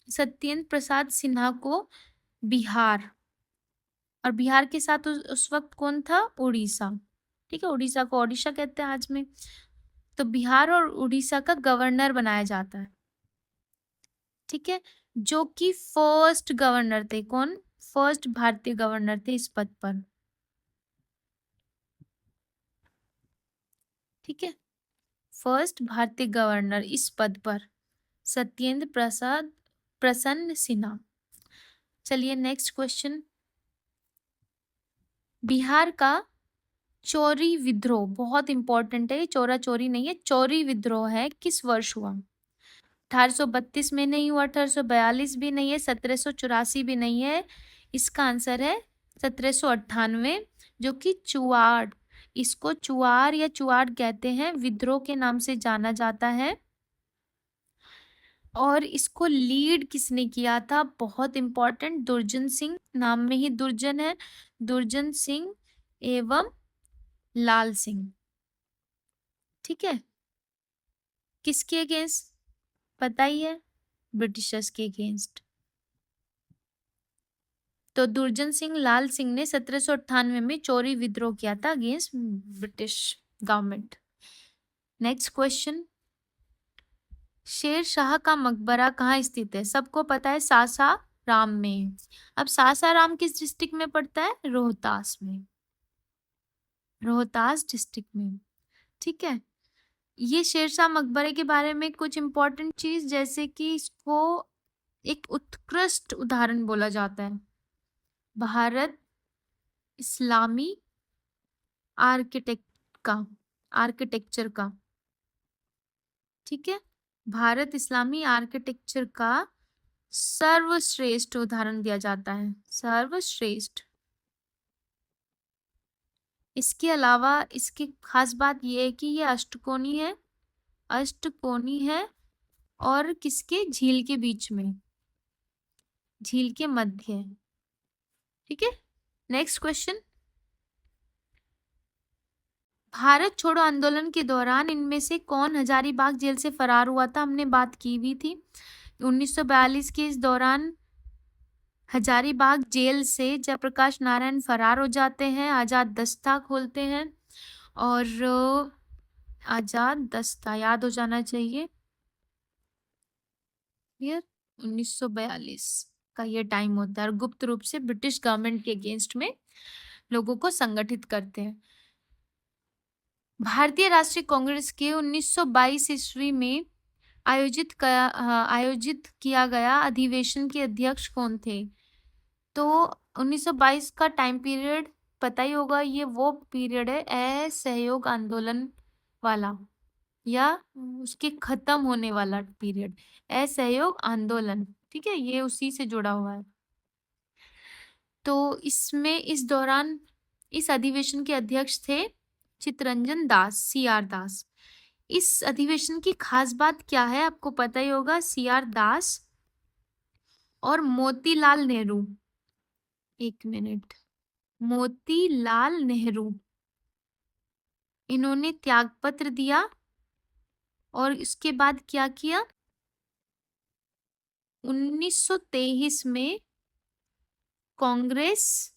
सत्येंद्र प्रसाद सिन्हा को बिहार, और बिहार के साथ उस वक्त कौन था? उड़ीसा। ठीक है, उड़ीसा को ओडिशा कहते हैं आज में। तो बिहार और उड़ीसा का गवर्नर बनाया जाता है। ठीक है, जो कि फर्स्ट गवर्नर थे। कौन? फर्स्ट भारतीय गवर्नर थे इस पद पर। ठीक है, फर्स्ट भारतीय गवर्नर इस पद पर सत्येंद्र प्रसाद प्रसन्न सिन्हा। चलिए नेक्स्ट क्वेश्चन। बिहार का चौरी विद्रोह बहुत इंपॉर्टेंट है, चौरा चौरी नहीं है, चौरी विद्रोह है, किस वर्ष हुआ? 1832 में नहीं हुआ, 1842 भी नहीं है, 1784 भी नहीं है। इसका आंसर है 1798, जो कि चुआड़, इसको चुआर या चुआड़ कहते हैं, विद्रोह के नाम से जाना जाता है। और इसको लीड किसने किया था? बहुत इंपॉर्टेंट, दुर्जन सिंह, नाम में ही दुर्जन है, दुर्जन सिंह एवं लाल सिंह। ठीक है, किसके अगेंस्ट? पता ही है, ब्रिटिशर्स के अगेंस्ट। तो दुर्जन सिंह लाल सिंह ने 1798 में चौरी विद्रोह किया था against British government. Next question. Sher Shah का मकबरा कहाँ स्थित है? सबको पता है, सासाराम में। अब सासाराम किस डिस्ट्रिक्ट में पड़ता है? रोहतास में, रोहतास डिस्ट्रिक्ट में। ठीक है, ये शेरशाह मकबरे के बारे में कुछ इंपॉर्टेंट चीज, जैसे कि इसको एक उत्कृष्ट उदाहरण बोला जाता है भारत इस्लामी आर्किटेक्चर का। ठीक है, भारत इस्लामी आर्किटेक्चर का सर्वश्रेष्ठ उदाहरण दिया जाता है, सर्वश्रेष्ठ। इसके अलावा इसकी खास बात यह है कि ये अष्टकोणी है, अष्टकोणी है, और किसके? झील के बीच में, झील के मध्य है। ठीक है, नेक्स्ट क्वेश्चन। भारत छोड़ो आंदोलन के दौरान इनमें से कौन हजारीबाग जेल से फरार हुआ था? हमने बात की हुई थी। 1942 के इस दौरान हजारीबाग जेल से जयप्रकाश नारायण फरार हो जाते हैं, आजाद दस्ता खोलते हैं, और आजाद दस्ता याद हो जाना चाहिए, ये 1942 का ये टाइम होता है, और गुप्त रूप से ब्रिटिश गवर्नमेंट के अगेंस्ट में लोगों को संगठित करते हैं। भारतीय राष्ट्रीय कांग्रेस के 1922 ईस्वी में आयोजित किया गया अधिवेशन के अध्यक्ष कौन थे? तो 1922 का टाइम पीरियड पता ही होगा, ये वो पीरियड है असहयोग आंदोलन वाला, या उसके खत्म होने वाला पीरियड, असहयोग आंदोलन। ठीक है, ये उसी से जुड़ा हुआ है। तो इसमें इस दौरान इस अधिवेशन के अध्यक्ष थे चित्तरंजन दास, CR दास। इस अधिवेशन की खास बात क्या है? आपको पता ही होगा, CR दास और मोतीलाल नेहरू, एक मिनट, मोतीलाल नेहरू, इन्होंने त्यागपत्र दिया और इसके बाद क्या किया? 1923 में कांग्रेस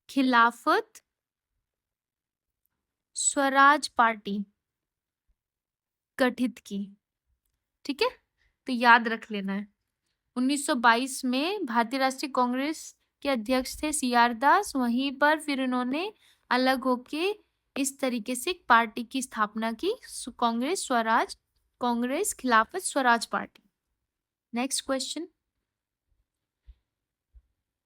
खिलाफत स्वराज पार्टी गठित की। ठीक है, तो याद रख लेना है। 1922 में भारतीय राष्ट्रीय कांग्रेस के अध्यक्ष थे CR दास, वहीं पर फिर उन्होंने अलग होके इस तरीके से एक पार्टी की स्थापना की, कांग्रेस खिलाफत Swaraj party. Next question,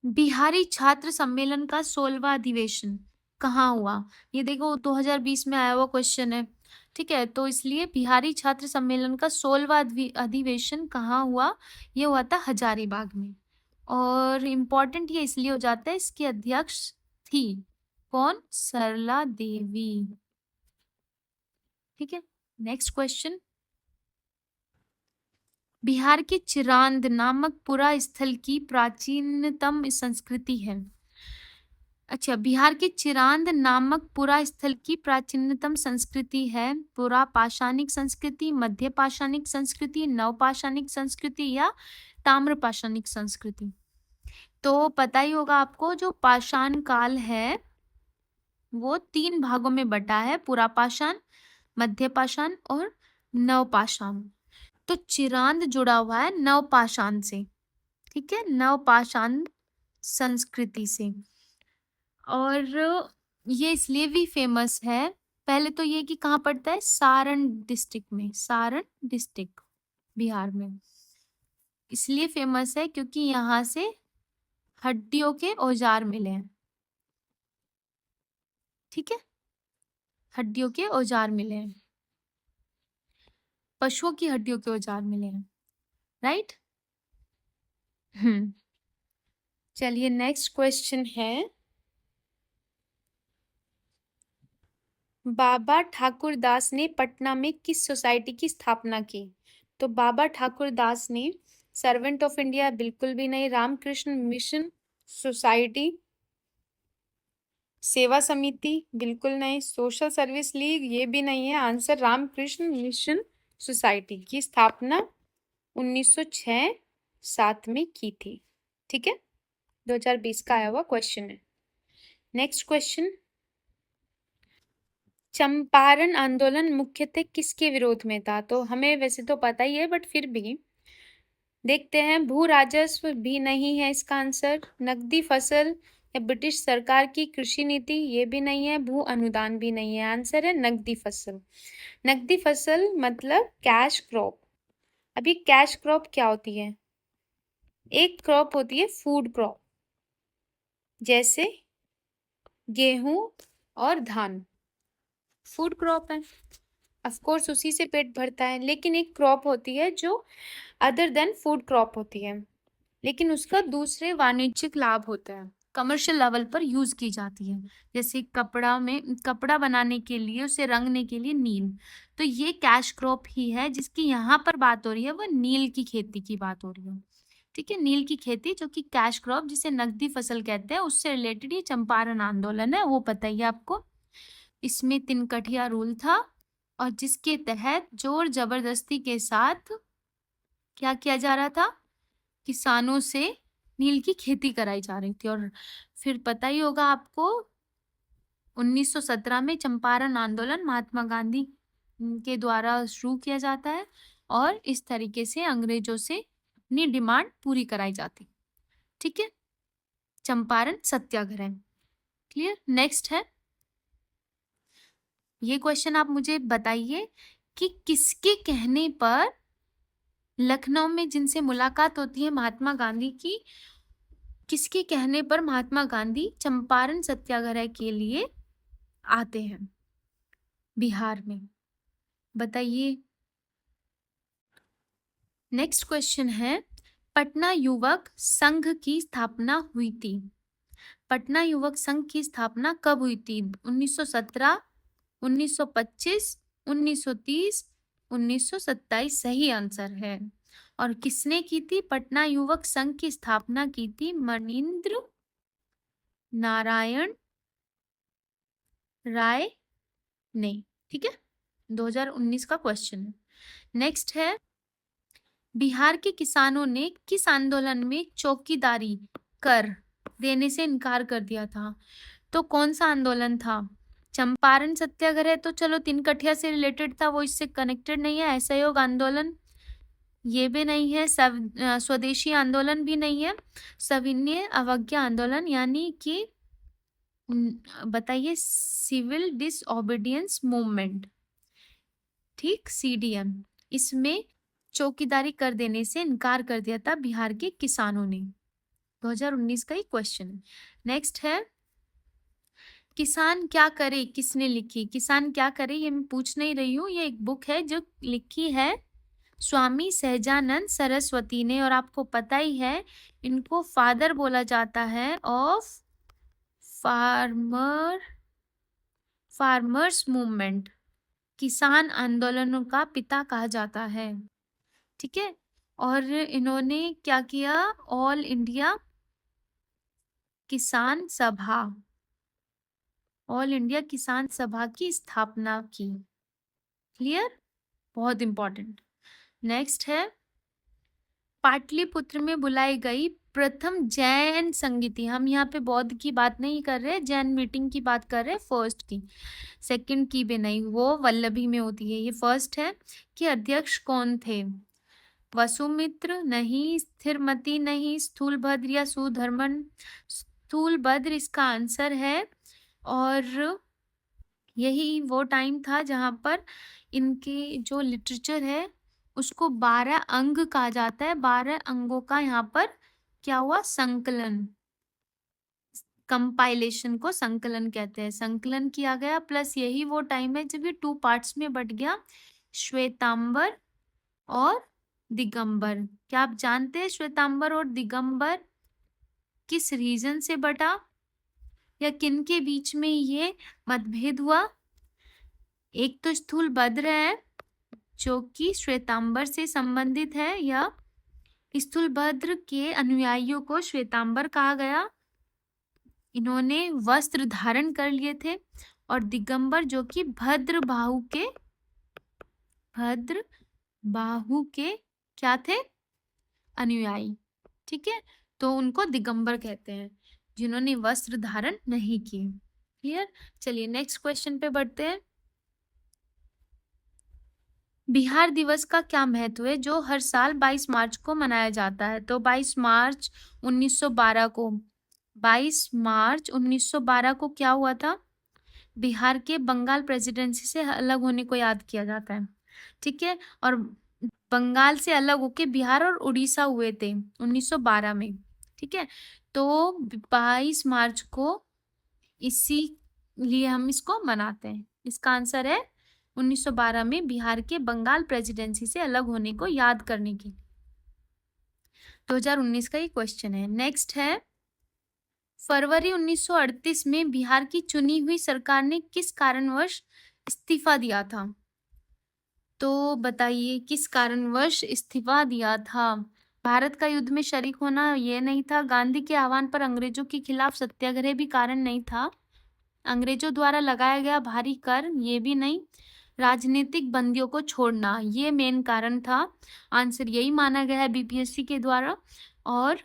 Bihari छात्र सम्मेलन का 16वां अधिवेशन कहाँ हुआ? ये देखो 2020 में आया हुआ क्वेश्चन है, ठीक है, तो इसलिए बिहारी छात्र सम्मेलन का 16वां अधिवेशन कहाँ हुआ? ये हुआ था हजारीबाग में। और इम्पोर्टेंट ये इसलिए हो जाता है, इसकी अध्यक्ष थी कौन? सरला देवी। ठीक है, नेक्स्ट क्वेश्चन, बिहार के चिरांद नामक पुरा स्थल की प्राचीनतम संस्कृति है। अच्छा, बिहार के चिरांद नामक पुरा स्थल की प्राचीनतम संस्कृति है पुरा पाषाणिक संस्कृति, मध्य पाषाणिक संस्कृति, नवपाषाणिक संस्कृति या ताम्र पाषाणिक संस्कृति। तो पता ही होगा आपको, जो पाषाण काल है वो 3 भागों में बटा है, पुरा पाषाण, मध्य पाषाण और नवपाषाण। तो चिरांद जुड़ा हुआ है नवपाषाण से, ठीक है, नवपाषाण संस्कृति से। और ये इसलिए भी फेमस है, पहले तो ये कि कहाँ पड़ता है? सारण डिस्ट्रिक्ट में, सारण डिस्ट्रिक्ट बिहार में। इसलिए फेमस है क्योंकि यहाँ से हड्डियों के औजार मिले हैं, ठीक है, हड्डियों के औजार मिले हैं, पशुओं की हड्डियों के औजार मिले हैं, राइट। चलिए नेक्स्ट क्वेश्चन है, बाबा ठाकुर दास ने पटना में किस सोसाइटी की स्थापना की? तो बाबा ठाकुर दास ने सर्वेंट ऑफ इंडिया बिल्कुल भी नहीं, रामकृष्ण मिशन सोसाइटी, सेवा समिति बिल्कुल नहीं, सोशल सर्विस लीग ये भी नहीं है, आंसर रामकृष्ण मिशन सोसाइटी की स्थापना 1906-7 में की थी, ठीक है, 2020 का आया हुआ क्वेश्चन है। नेक्स्ट क्वेश्चन, चंपारण आंदोलन मुख्यतः किसके विरोध में था? तो हमें वैसे तो पता ही है, बट फिर भी देखते हैं। भू राजस्व भी नहीं है इसका आंसर, नकदी फसल या ब्रिटिश सरकार की कृषि नीति ये भी नहीं है, भू अनुदान भी नहीं है, आंसर है नकदी फसल। नकदी फसल मतलब कैश क्रॉप। अभी कैश क्रॉप क्या होती है? एक क्रॉप होती है फूड क्रॉप, जैसे गेहूं और धान, फूड क्रॉप है, ऑफ कोर्स उसी से पेट भरता है। लेकिन एक क्रॉप होती है जो अदर देन फूड क्रॉप होती है, लेकिन उसका दूसरे वाणिज्यिक लाभ होता है, कमर्शियल लेवल पर यूज की जाती है, जैसे कपड़ा बनाने के लिए, उसे रंगने के लिए नील। तो ये कैश क्रॉप ही है जिसकी यहाँ पर बात हो रही है, वो नील की खेती की बात हो रही है, ठीक है, नील की खेती जो कि कैश क्रॉप जिसे नकदी फसल कहते हैं, उससे रिलेटेड ये चंपारण आंदोलन है, वो पता ही है आपको। इसमें तिनकठिया रूल था और जिसके तहत जोर जबरदस्ती के साथ क्या किया जा रहा था? किसानों से नील की खेती कराई जा रही थी। और फिर पता ही होगा आपको 1917 में चंपारण आंदोलन महात्मा गांधी के द्वारा शुरू किया जाता है और इस तरीके से अंग्रेजों से अपनी डिमांड पूरी कराई जाती, ठीक है, चंपारण सत्याग्रह। क्लियर? नेक्स्ट है, ये क्वेश्चन आप मुझे बताइए कि किसके कहने पर लखनऊ में जिनसे मुलाकात होती है महात्मा गांधी की, किसके कहने पर महात्मा गांधी चंपारण सत्याग्रह के लिए आते हैं बिहार में? बताइए। नेक्स्ट क्वेश्चन है, पटना युवक संघ की स्थापना हुई थी। पटना युवक संघ की स्थापना कब हुई थी? 1917, 1925, 1930, 1927 सही आंसर है। और किसने की थी? पटना युवक संघ की स्थापना की थी मनीन्द्र नारायण राय ने, ठीक है, 2019 का क्वेश्चन है। नेक्स्ट है, बिहार के किसानों ने किस आंदोलन में चौकीदारी कर देने से इनकार कर दिया था? तो कौन सा आंदोलन था? चंपारण सत्याग्रह तो चलो तिनकठिया से रिलेटेड था, वो इससे कनेक्टेड नहीं है। असहयोग आंदोलन ये भी नहीं है। स्वदेशी आंदोलन भी नहीं है। सविनय अवज्ञा आंदोलन यानी कि बताइए, सिविल डिसओबीडियंस मूवमेंट, ठीक, सीडीएम। इसमें चौकीदारी कर देने से इनकार कर दिया था बिहार के किसानों ने। 2019 का ही क्वेश्चन है। नेक्स्ट है, किसान क्या करे किसने लिखी? किसान क्या करे ये मैं पूछ नहीं रही हूँ, ये एक बुक है जो लिखी है स्वामी सहजानंद सरस्वती ने, और आपको पता ही है इनको फादर बोला जाता है ऑफ फार्मर्स मूवमेंट, किसान आंदोलनों का पिता कहा जाता है। ठीक है, और इन्होंने क्या किया? ऑल इंडिया किसान सभा, ऑल इंडिया किसान सभा की स्थापना की। क्लियर? बहुत इंपॉर्टेंट। नेक्स्ट है, पाटलिपुत्र में बुलाई गई प्रथम जैन संगीति। हम यहाँ पे बौद्ध की बात नहीं कर रहे, जैन मीटिंग की बात कर रहे, फर्स्ट की। सेकंड की भी नहीं, वो वल्लभी में होती है। ये फर्स्ट है कि अध्यक्ष कौन थे? वसुमित्र नहीं, स्थिरमती नहीं, स्थूलभद्र या सुधर्मन। स्थूलभद्र इसका आंसर है, और यही वो टाइम था जहां पर इनके जो लिटरेचर है उसको 12 अंग कहा जाता है। 12 अंगों का यहाँ पर क्या हुआ? संकलन, कंपाइलेशन को संकलन कहते हैं। संकलन किया गया, प्लस यही वो टाइम है जब ये 2 पार्ट्स में बट गया, श्वेतांबर और दिगंबर। क्या आप जानते हैं श्वेतांबर और दिगंबर किस रीजन से बटा, या किन के बीच में ये मतभेद हुआ? एक तो स्थूलभद्र है जो कि श्वेतांबर से संबंधित है, या स्थूलभद्र के अनुयायियों को श्वेतांबर कहा गया, इन्होंने वस्त्र धारण कर लिए थे। और दिगंबर जो कि भद्र बाहु के क्या थे? अनुयायी। ठीक है, तो उनको दिगंबर कहते हैं जिन्होंने वस्त्र धारण नहीं किए। क्लियर? चलिए नेक्स्ट क्वेश्चन पे बढ़ते हैं। बिहार दिवस का क्या महत्व है जो हर साल 22 मार्च को मनाया जाता है? तो 22 मार्च 1912 को, 22 मार्च 1912 को क्या हुआ था? बिहार के बंगाल प्रेसिडेंसी से अलग होने को याद किया जाता है। ठीक है, और बंगाल से अलग होके बिहार और उड़ीसा हुए थे 1912 में। ठीक है, तो 22 मार्च को इसी लिए हम इसको मनाते हैं। इसका आंसर है 1912 में बिहार के बंगाल प्रेसिडेंसी से अलग होने को याद करने की। 2019 का ये क्वेश्चन है। नेक्स्ट है, फरवरी 1938 में बिहार की चुनी हुई सरकार ने किस कारणवश इस्तीफा दिया था? तो बताइए किस कारणवश इस्तीफा दिया था? भारत का युद्ध में शरीक होना ये नहीं था, गांधी के आह्वान पर अंग्रेजों के खिलाफ सत्याग्रह भी कारण नहीं था, अंग्रेजों द्वारा लगाया गया भारी कर ये भी नहीं, राजनीतिक बंदियों को छोड़ना ये मेन कारण था। आंसर यही माना गया है बीपीएससी के द्वारा। और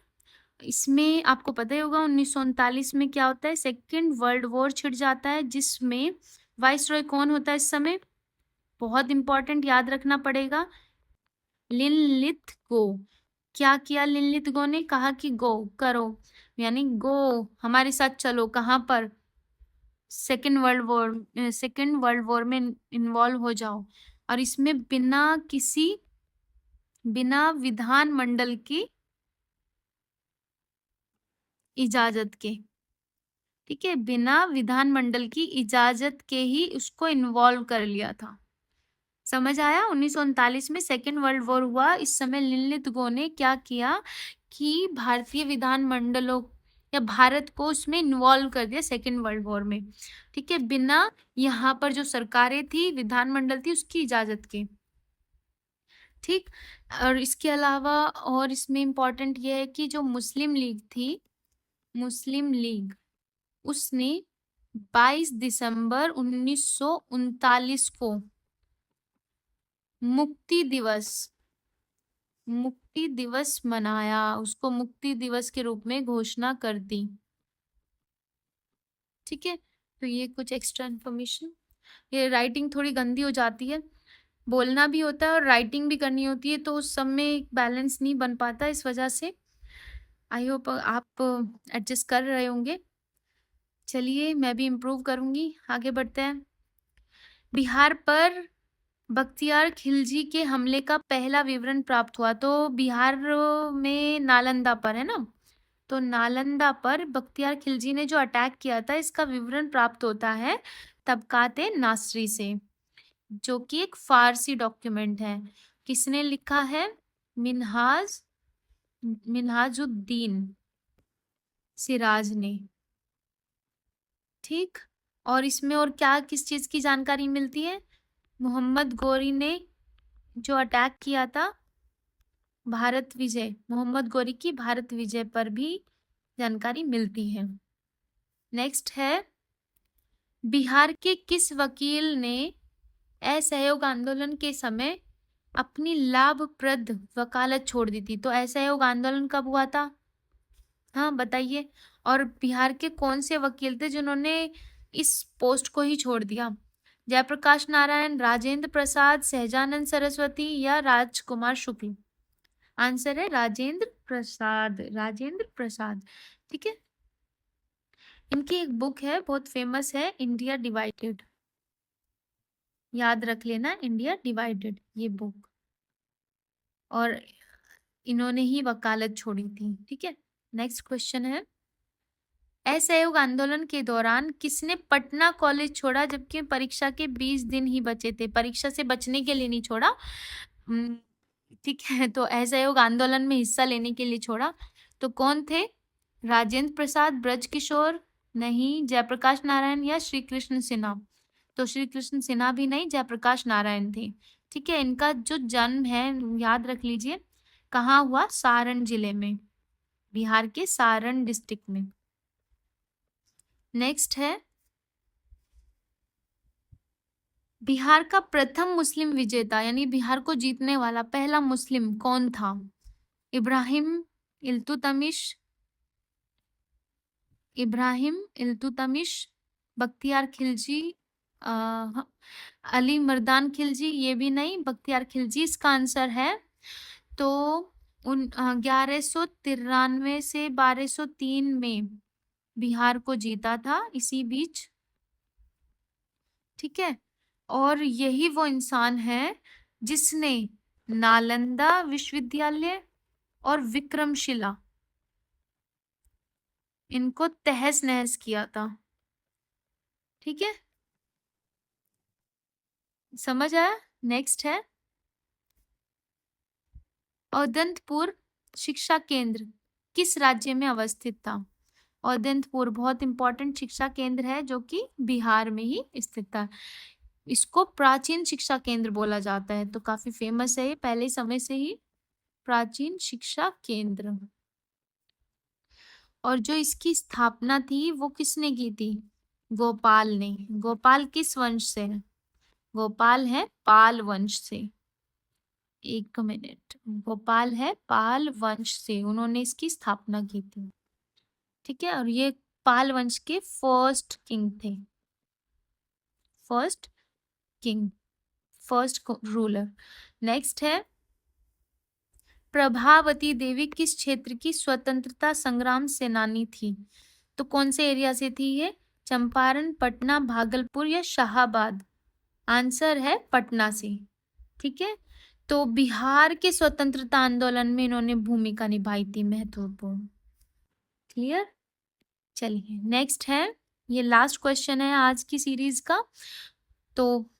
इसमें आपको पता ही होगा 1939 में क्या होता है? सेकेंड वर्ल्ड वॉर छिड़ जाता है, जिसमें वाइसरॉय कौन होता है इस समय? बहुत इंपॉर्टेंट, याद रखना पड़ेगा, लिनलिथ गो। क्या किया लिनलिथ गो ने? कहा कि गो करो, यानी गो हमारे साथ चलो। कहाँ पर? सेकेंड वर्ल्ड वॉर में इन्वॉल्व हो जाओ। और इसमें बिना विधानमंडल की इजाजत के, ठीक है, बिना विधानमंडल की इजाजत के ही उसको इन्वॉल्व कर लिया था। समझ आया? 1939 में सेकेंड वर्ल्ड वॉर हुआ, इस समय लिनलिथ गो ने क्या किया कि भारतीय विधानमंडलों या भारत को उसमें इन्वॉल्व कर दिया सेकेंड वर्ल्ड वॉर में। ठीक है, बिना यहाँ पर जो सरकारें थी, विधानमंडल थी, उसकी इजाजत के। ठीक, और इसके अलावा और इसमें इम्पोर्टेंट ये है कि जो मुस्लिम लीग थी, मुस्लिम लीग, उसने 22 दिसंबर 1939 को मुक्ति दिवस मनाया, उसको मुक्ति दिवस के रूप में घोषणा कर दी। ठीक है, तो ये कुछ एक्स्ट्रा इन्फॉर्मेशन। ये राइटिंग थोड़ी गंदी हो जाती है, बोलना भी होता है और राइटिंग भी करनी होती है, तो उस सब में बैलेंस नहीं बन पाता, इस वजह से आई होप आप एडजस्ट कर रहे होंगे। चलिए मैं भी इम्प्रूव करूंगी, आगे बढ़ते हैं। बिहार पर बख्तियार खिलजी के हमले का पहला विवरण प्राप्त हुआ, तो बिहार में नालंदा पर है ना, तो नालंदा पर बख्तियार खिलजी ने जो अटैक किया था इसका विवरण प्राप्त होता है तबकाते नासरी से, जो कि एक फारसी डॉक्यूमेंट है। किसने लिखा है? मिन्हाज मिन्हाजुद्दीन सिराज ने। ठीक। और इसमें और क्या किस चीज की जानकारी मिलती है? मोहम्मद गौरी ने जो अटैक किया था, भारत विजय, मोहम्मद गौरी की भारत विजय पर भी जानकारी मिलती है। नेक्स्ट है, बिहार के किस वकील ने असहयोग आंदोलन के समय अपनी लाभप्रद वकालत छोड़ दी थी? तो असहयोग आंदोलन कब हुआ था? हाँ बताइए। और बिहार के कौन से वकील थे जिन्होंने इस पोस्ट को ही छोड़ दिया? जयप्रकाश नारायण, राजेंद्र प्रसाद, सहजानंद सरस्वती या राजकुमार शुक्ल? आंसर है राजेंद्र प्रसाद, राजेंद्र प्रसाद। ठीक है। इनकी एक बुक है बहुत फेमस है, इंडिया डिवाइडेड, याद रख लेना, इंडिया डिवाइडेड ये बुक, और इन्होंने ही वकालत छोड़ी थी। ठीक है। नेक्स्ट क्वेश्चन है, असहयोग आंदोलन के दौरान किसने पटना कॉलेज छोड़ा जबकि परीक्षा के 20 दिन ही बचे थे? परीक्षा से बचने के लिए नहीं छोड़ा, ठीक है, तो असहयोग आंदोलन में हिस्सा लेने के लिए छोड़ा। तो कौन थे? राजेंद्र प्रसाद, ब्रजकिशोर, नहीं, जयप्रकाश नारायण या श्री कृष्ण सिन्हा? तो श्री कृष्ण सिन्हा भी नहीं, जयप्रकाश नारायण थे। ठीक है। इनका जो जन्म है याद रख लीजिए, कहाँ हुआ? सारण जिले में, बिहार के सारण डिस्ट्रिक्ट में। नेक्स्ट है, बिहार का प्रथम मुस्लिम विजेता यानी बिहार को जीतने वाला पहला मुस्लिम कौन था? इब्राहिम इल्तुतमिश, बख्तियार खिलजी, हाँ, अली मर्दान खिलजी, ये भी नहीं, बख्तियार खिलजी इसका आंसर है। तो 1193 से 1203 में बिहार को जीता था इसी बीच। ठीक है। और यही वो इंसान है जिसने नालंदा विश्वविद्यालय और विक्रमशिला इनको तहस नहस किया था। ठीक है, समझ आया? नेक्स्ट है, औदंतपुर शिक्षा केंद्र किस राज्य में अवस्थित था? औदंतपुर बहुत इंपॉर्टेंट शिक्षा केंद्र है जो कि बिहार में ही स्थित था। इसको प्राचीन शिक्षा केंद्र बोला जाता है, तो काफी फेमस है ये पहले समय से ही, प्राचीन शिक्षा केंद्र। और जो इसकी स्थापना थी वो किसने की थी? गोपाल ने। गोपाल किस वंश से है? गोपाल है पाल वंश से। एक मिनट, गोपाल है पाल वंश से, उन्होंने इसकी स्थापना की थी। ठीक है। और ये पाल वंश के फर्स्ट किंग थे, first king, first ruler. Next है, प्रभावती देवी किस क्षेत्र की स्वतंत्रता संग्राम सेनानी थी? तो कौन से एरिया से थी ये? चंपारण, पटना, भागलपुर या शाहाबाद? आंसर है पटना से। ठीक है। तो बिहार के स्वतंत्रता आंदोलन में इन्होंने भूमिका निभाई थी महत्वपूर्ण। क्लियर? चलिए नेक्स्ट है, ये लास्ट क्वेश्चन है आज की सीरीज का, तो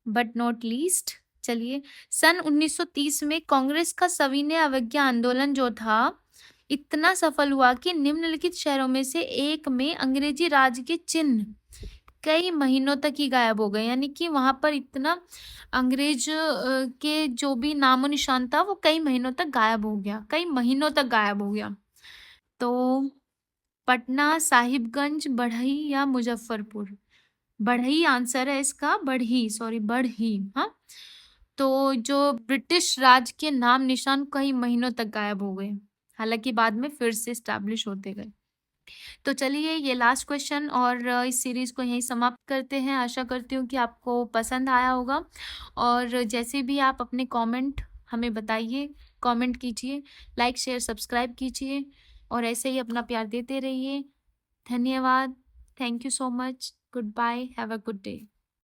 बट नॉट लीस्ट। चलिए, सन 1930 में कांग्रेस का सविनय अवज्ञा आंदोलन जो था इतना सफल हुआ कि निम्नलिखित शहरों में से एक में अंग्रेजी राज के चिन्ह कई महीनों तक ही गायब हो गए, यानी कि वहां पर इतना अंग्रेज के जो भी नामो निशान था वो कई महीनों तक गायब हो गया, कई महीनों तक गायब हो गया। तो पटना, साहिबगंज, बढ़ई या मुजफ्फरपुर? बढ़ई आंसर है इसका, बढ़ी, सॉरी बढ़ी। हाँ, तो जो ब्रिटिश राज के नाम निशान कई महीनों तक गायब हो गए, हालांकि बाद में फिर से स्टैब्लिश होते गए। तो चलिए ये लास्ट क्वेश्चन और इस सीरीज़ को यहीं समाप्त करते हैं। आशा करती हूँ कि आपको पसंद आया होगा और जैसे भी आप अपने कमेंट हमें बताइए, कमेंट कीजिए, लाइक, शेयर, सब्सक्राइब कीजिए और ऐसे ही अपना प्यार देते रहिए। धन्यवाद। Thank you so much. Good bye. Have a good day.